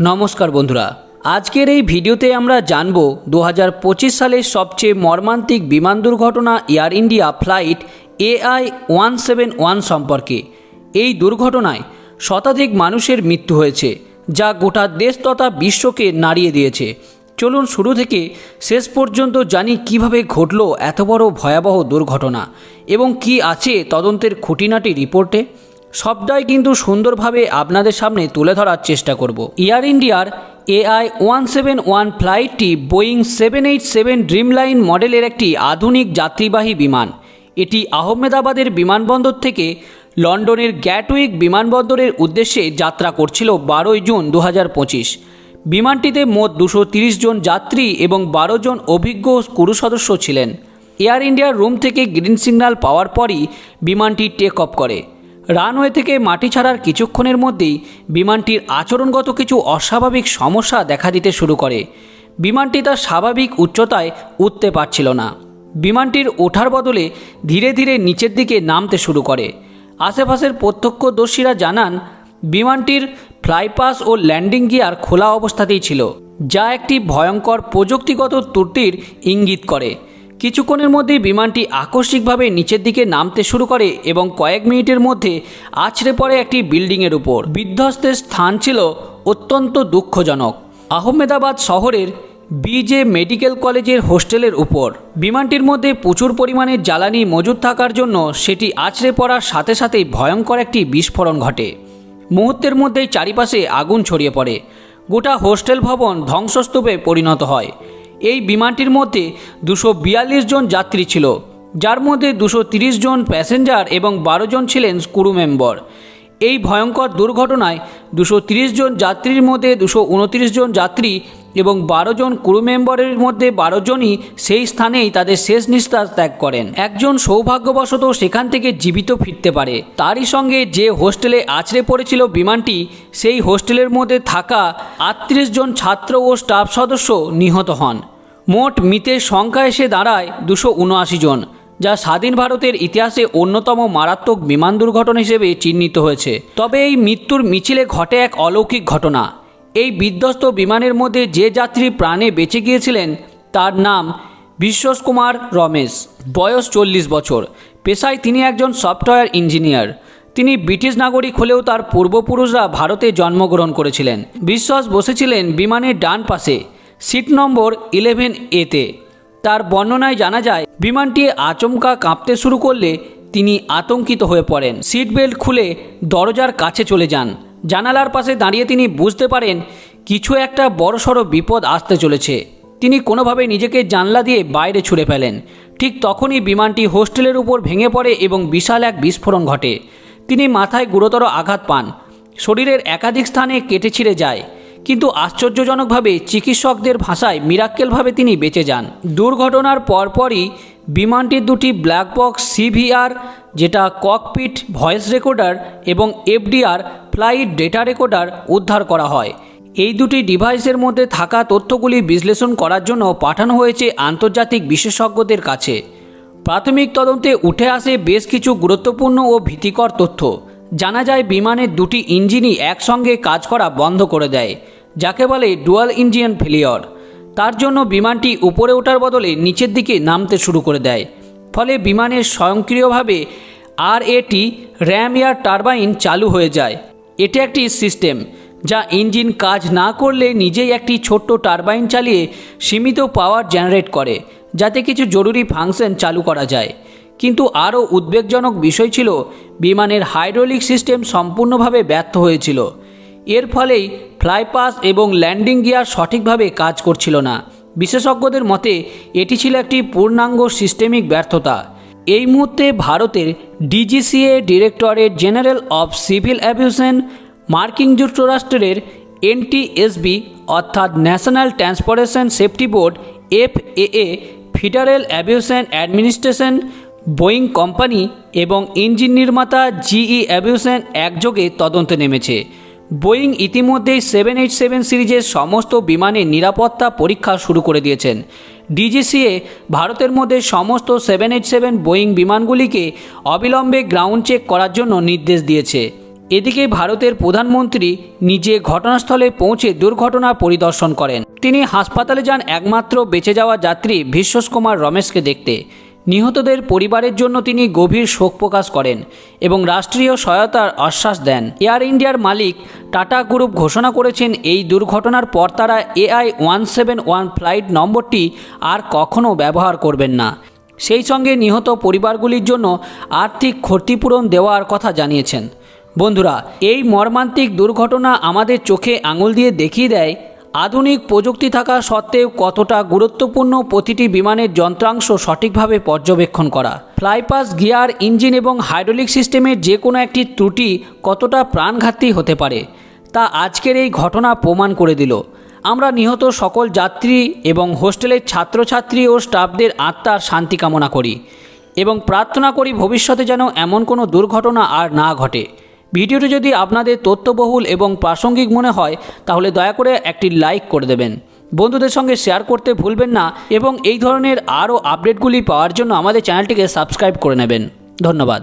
নমস্কার বন্ধুরা, আজকের এই ভিডিওতে আমরা জানব 2025 সালের সবচেয়ে মর্মান্তিক বিমান দুর্ঘটনা এয়ার ইন্ডিয়া ফ্লাইট AI-171 সম্পর্কে। এই দুর্ঘটনায় শতাধিক মানুষের মৃত্যু হয়েছে, যা গোটা দেশ তথা বিশ্বকে নাড়িয়ে দিয়েছে। চলুন শুরু থেকে শেষ পর্যন্ত জানি কিভাবে ঘটল এত বড় ভয়াবহ দুর্ঘটনা এবং কি আছে তদন্তের খুঁটিনাটি রিপোর্টে। সবটাই কিন্তু সুন্দরভাবে আপনাদের সামনে তুলে ধরার চেষ্টা করব। এয়ার ইন্ডিয়ার AI-171 ফ্লাইটটি বোয়িং 787 ড্রিমলাইন মডেলের একটি আধুনিক যাত্রীবাহী বিমান। এটি আহমেদাবাদের বিমানবন্দর থেকে লন্ডনের গ্যাটউইক বিমানবন্দরের উদ্দেশ্যে যাত্রা করছিল 12 জুন 2025। বিমানটিতে মোট 230 জন যাত্রী এবং 12 জন অভিজ্ঞ ক্রু সদস্য ছিলেন। এয়ার ইন্ডিয়ার রুম থেকে গ্রিন সিগন্যাল পাওয়ার পরই বিমানটি টেক অফ করে। রানওয়ে থেকে মাটি ছাড়ার কিছুক্ষণের মধ্যেই বিমানটির আচরণগত কিছু অস্বাভাবিক সমস্যা দেখা দিতে শুরু করে। বিমানটি তার স্বাভাবিক উচ্চতায় উঠতে পারছিল না। বিমানটির ওঠার বদলে ধীরে ধীরে নিচের দিকে নামতে শুরু করে। আশেপাশের প্রত্যক্ষদর্শীরা জানান বিমানটির ফ্লাইপাস ও ল্যান্ডিং গিয়ার খোলা অবস্থাতেই ছিল, যা একটি ভয়ঙ্কর প্রযুক্তিগত ত্রুটির ইঙ্গিত করে। কিছুক্ষণের মধ্যেই বিমানটি আকস্মিকভাবে নিচের দিকে নামতে শুরু করে এবং কয়েক মিনিটের মধ্যে আছড়ে পড়ে একটি বিল্ডিংয়ের উপর। বিধ্বস্তের স্থান ছিল অত্যন্ত দুঃখজনক। আহমেদাবাদ শহরের BJ মেডিকেল কলেজের হোস্টেলের উপর। বিমানটির মধ্যে প্রচুর পরিমাণে জ্বালানি মজুদ থাকার জন্য সেটি আছড়ে পড়ার সাথে সাথেই ভয়ঙ্কর একটি বিস্ফোরণ ঘটে। মুহূর্তের মধ্যেই চারিপাশে আগুন ছড়িয়ে পড়ে। গোটা হোস্টেল ভবন ধ্বংসস্তূপে পরিণত হয়। এই বিমানটির মধ্যে 242 জন যাত্রী ছিল, যার মধ্যে 230 জন প্যাসেঞ্জার এবং 12 জন ছিলেন ক্রু মেম্বার। এই ভয়ঙ্কর দুর্ঘটনায় 230 জন যাত্রীর মধ্যে 229 জন যাত্রী এবং 12 জন ক্রু মেম্বারের মধ্যে 12 জনই সেই স্থানেই তাদের শেষ নিঃশ্বাস ত্যাগ করেন। একজন সৌভাগ্যবশত সেখান থেকে জীবিত ফিরতে পারে। তারই সঙ্গে যে হোস্টেলে আছড়ে পড়েছিল বিমানটি, সেই হোস্টেলের মধ্যে থাকা 38 জন ছাত্র ও স্টাফ সদস্য নিহত হন। মোট মৃতের সংখ্যা এসে দাঁড়ায় 279 জন, যা স্বাধীন ভারতের ইতিহাসে অন্যতম মারাত্মক বিমান দুর্ঘটনা হিসেবে চিহ্নিত হয়েছে। তবে এই মৃত্যুর মিছিলে ঘটে এক অলৌকিক ঘটনা। এই বিধ্বস্ত বিমানের মধ্যে যে যাত্রী প্রাণে বেঁচে গিয়েছিলেন তার নাম বিশ্বাস কুমার রমেশ, বয়স 40 বছর। পেশায় তিনি একজন সফটওয়্যার ইঞ্জিনিয়ার। তিনি ব্রিটিশ নাগরিক হলেও তার পূর্বপুরুষরা ভারতে জন্মগ্রহণ করেছিলেন। বিশ্বাস বসেছিলেন বিমানের ডান পাশে, সিট নম্বর 11A-তে। তার বর্ণনায় জানা যায় বিমানটি আচমকা কাঁপতে শুরু করলে তিনি আতঙ্কিত হয়ে পড়েন। সিট বেল্ট খুলে দরজার কাছে চলে যান। জানালার পাশে দাঁড়িয়ে তিনি বুঝতে পারেন কিছু একটা বড়সড় বিপদ আসতে চলেছে। তিনি কোনোভাবে নিজেকে জানলা দিয়ে বাইরে ছুঁড়ে ফেলেন। ঠিক তখনই বিমানটি হোস্টেলের উপর ভেঙে পড়ে এবং বিশাল এক বিস্ফোরণ ঘটে। তিনি মাথায় গুরুতর আঘাত পান। শরীরের একাধিক স্থানে কেটে ছিঁড়ে যায়, কিন্তু আশ্চর্যজনকভাবে চিকিৎসকদের ভাষায় মিরাক্কেলভাবে তিনি বেঁচে যান। দুর্ঘটনার পরপরই বিমানটির দুটি ব্ল্যাক বক্স CVR, যেটা ককপিট ভয়েস রেকর্ডার, এবং FDR ফ্লাইট ডেটা রেকর্ডার উদ্ধার করা হয়। এই দুটি ডিভাইসের মধ্যে থাকা তথ্যগুলি বিশ্লেষণ করার জন্য পাঠানো হয়েছে আন্তর্জাতিক বিশেষজ্ঞদের কাছে। প্রাথমিক তদন্তে উঠে আসে বেশ কিছু গুরুত্বপূর্ণ ও ভীতিকর তথ্য। জানা যায় বিমানের দুটি ইঞ্জিনই একসঙ্গে কাজ করা বন্ধ করে দেয়, যাকে বলে ডুয়াল ইঞ্জিন ফেলিওর। তার জন্য বিমানটি উপরে ওঠার বদলে নিচের দিকে নামতে শুরু করে দেয়। ফলে বিমানের স্বয়ংক্রিয়ভাবে RAT র্যাম এয়ার টারবাইন চালু হয়ে যায়। এটি একটি সিস্টেম যা ইঞ্জিন কাজ না করলে নিজেই একটি ছোট্ট টারবাইন চালিয়ে সীমিত পাওয়ার জেনারেট করে, যাতে কিছু জরুরি ফাংশন চালু করা যায়। কিন্তু আরও উদ্বেগজনক বিষয় ছিল বিমানের হাইড্রোলিক সিস্টেম সম্পূর্ণভাবে ব্যর্থ হয়েছিল। এর ফলেই ফ্লাইপাস এবং ল্যান্ডিং গিয়ার সঠিকভাবে কাজ করছিল না। বিশেষজ্ঞদের মতে এটি ছিল একটি পূর্ণাঙ্গ সিস্টেমিক ব্যর্থতা। এই মুহূর্তে ভারতের DGCA directorate general of civil aviation, মার্কিন যুক্তরাষ্ট্রের NTSB অর্থাৎ national transportation safety board FAA, federal aviation administration, Boeing company এবং ইঞ্জিন নির্মাতা GE অ্যাভিয়েশন একযোগে তদন্তে নেমেছে। বোয়িং ইতিমধ্যেই 787 সিরিজের সমস্ত বিমানের নিরাপত্তা পরীক্ষা শুরু করে দিয়েছেন। DGCA ভারতের মধ্যে সমস্ত 787 বোয়িং বিমানগুলিকে অবিলম্বে গ্রাউন্ড চেক করার জন্য নির্দেশ দিয়েছে। এদিকে ভারতের প্রধানমন্ত্রী নিজে ঘটনাস্থলে পৌঁছে দুর্ঘটনা পরিদর্শন করেন। তিনি হাসপাতালে যান একমাত্র বেঁচে যাওয়া যাত্রী বিশ্বাস কুমার রমেশকে দেখতে। নিহতদের পরিবারের জন্য তিনি গভীর শোক প্রকাশ করেন এবং রাষ্ট্রীয় সহায়তার আশ্বাস দেন। এয়ার ইন্ডিয়ার মালিক টাটা গ্রুপ ঘোষণা করেছেন এই দুর্ঘটনার পর তারা AI-171 ফ্লাইট নম্বরটি আর কখনও ব্যবহার করবেন না। সেই সঙ্গে নিহত পরিবারগুলির জন্য আর্থিক ক্ষতিপূরণ দেওয়ার কথা জানিয়েছেন। বন্ধুরা, এই মর্মান্তিক দুর্ঘটনা আমাদের চোখে আঙুল দিয়ে দেখিয়ে দেয় আধুনিক প্রযুক্তি থাকা সত্ত্বেও কতটা গুরুত্বপূর্ণ প্রতিটি বিমানের যন্ত্রাংশ সঠিকভাবে পর্যবেক্ষণ করা। ফ্লাইপাস, গিয়ার, ইঞ্জিন এবং হাইড্রোলিক সিস্টেমের যে কোনো একটি ত্রুটি কতটা প্রাণঘাতী হতে পারে তা আজকের এই ঘটনা প্রমাণ করে দিল। আমরা নিহত সকল যাত্রী এবং হোস্টেলের ছাত্রছাত্রী ও স্টাফদের আত্মার শান্তি কামনা করি এবং প্রার্থনা করি ভবিষ্যতে যেন এমন কোনো দুর্ঘটনা আর না ঘটে। ভিডিওটি যদি আপনাদের তথ্যবহুল এবং প্রাসঙ্গিক মনে হয় তাহলে দয়া করে একটি লাইক করে দেবেন, বন্ধুদের সঙ্গে শেয়ার করতে ভুলবেন না এবং এই ধরনের আরও আপডেটগুলি পাওয়ার জন্য আমাদের চ্যানেলটিকে সাবস্ক্রাইব করে নেবেন। ধন্যবাদ।